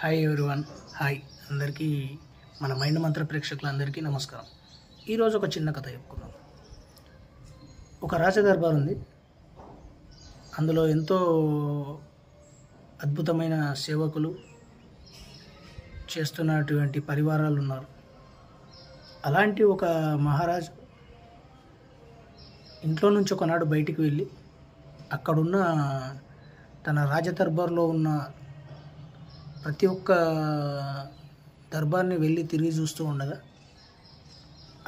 Hi everyone. Hi అందరికీ, మన mind మంత్ర ప్రేక్షకులందరికీ నమస్కారం. ఈరోజు ఒక చిన్న కథ చెప్పుకుందాం. ఒక రాజదర్బార్ ఉంది. అందులో ఎంతో అద్భుతమైన సేవకులు చేస్తున్నటువంటి పరివారాలు ఉన్నారు. అలాంటి ఒక మహారాజు ఇంట్లో నుంచి ఒకనాడు బయటికి వెళ్ళి అక్కడున్న తన రాజదర్బార్లో ఉన్న ప్రతి ఒక్క దర్బార్ని వెళ్ళి తిరిగి చూస్తూ ఉండగా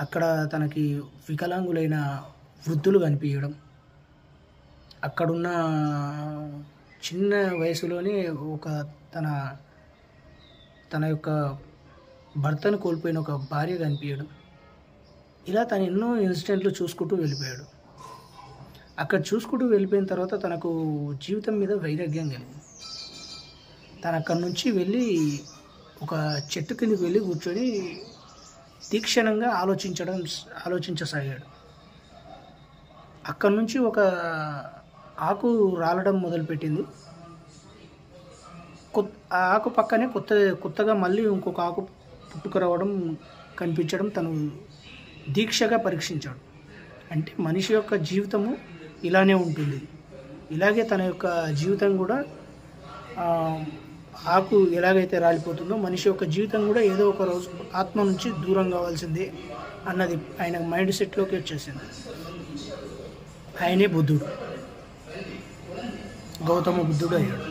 అక్కడ తనకి వికలాంగులైన వృద్ధులు కనిపించడం, అక్కడున్న చిన్న వయసులోనే ఒక తన యొక్క భర్తను కోల్పోయిన ఒక భార్య కనిపించడం, ఇలా తను ఎన్నో ఇన్సిడెంట్లు చూసుకుంటూ వెళ్ళిపోయాడు. అక్కడ చూసుకుంటూ వెళ్ళిపోయిన తర్వాత తనకు జీవితం మీద వైరాగ్యం కలిగింది. తను అక్కడి నుంచి వెళ్ళి ఒక చెట్టు కిందకి వెళ్ళి కూర్చొని తీక్షణంగా ఆలోచించసాగాడు. అక్కడి నుంచి ఒక ఆకు రాలడం మొదలుపెట్టింది. ఆ ఆకు పక్కనే కొత్తగా మళ్ళీ ఇంకొక ఆకు పుట్టుకురావడం కనిపించడం తను దీక్షగా పరీక్షించాడు. అంటే మనిషి యొక్క జీవితము ఇలానే ఉంటుంది. ఇలాగే తన యొక్క జీవితం కూడా ఆకు ఎలాగైతే రాలిపోతుందో మనిషి యొక్క జీవితం కూడా ఏదో ఒక రోజు ఆత్మ నుంచి దూరం కావాల్సిందే అన్నది ఆయన మైండ్ సెట్లోకి వచ్చేసింది. ఆయనే బుద్ధుడు, గౌతమ బుద్ధుడు అయ్యాడు.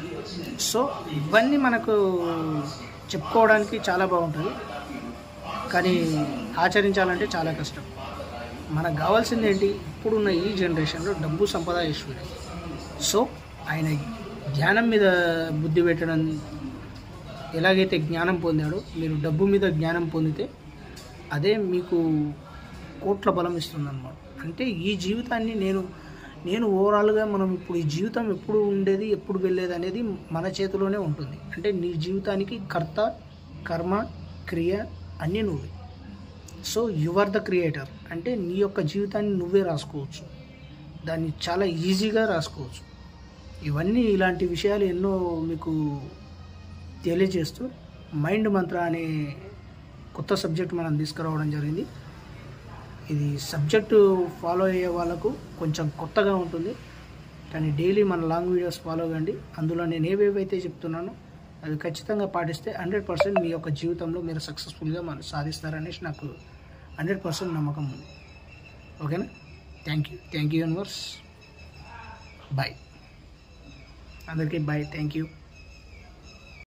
సో ఇవన్నీ మనకు చెప్పుకోవడానికి చాలా బాగుంటుంది, కానీ ఆచరించాలంటే చాలా కష్టం. మనకు కావాల్సింది ఏంటి? ఇప్పుడున్న ఈ జనరేషన్లో డబ్బు, సంపద, ఐశ్వర్యం. సో ఆయన జ్ఞానం మీద బుద్ధి పెట్టడం, ఎలాగైతే జ్ఞానం పొందాడో మీరు డబ్బు మీద జ్ఞానం పొందితే అదే మీకు కోట్ల బలం ఇస్తుందన్నమాట. అంటే ఈ జీవితాన్ని నేను ఓవరాల్గా మనం ఇప్పుడు ఈ జీవితం ఎప్పుడు ఉండేది, ఎప్పుడు వెళ్ళేది అనేది మన చేతిలోనే ఉంటుంది. అంటే నీ జీవితానికి కర్త, కర్మ, క్రియ అన్నీ నువ్వే. So you are the creator. అంటే నీ యొక్క జీవితాన్ని నువ్వే రాసుకోవచ్చు, దాన్ని చాలా ఈజీగా రాసుకోవచ్చు. ఇవన్నీ ఇలాంటి విషయాలు ఎన్నో మీకు తెలియజేస్తూ మైండ్ మంత్ర అనే కొత్త సబ్జెక్ట్ మనం తీసుకురావడం జరిగింది. ఇది సబ్జెక్టు ఫాలో అయ్యే వాళ్ళకు కొంచెం కొత్తగా ఉంటుంది, కానీ డైలీ మన లాంగ్ వీడియోస్ ఫాలో కండి. అందులో నేను ఏవేవైతే చెప్తున్నానో అవి ఖచ్చితంగా పాటిస్తే 100% మీ యొక్క జీవితంలో మీరు సక్సెస్ఫుల్గా మనం సాధిస్తారనేసి నాకు 100% నమ్మకం ఉంది. ఓకేనా? Thank you universe. బాయ్ అందరికీ. బాయ్. Thank you.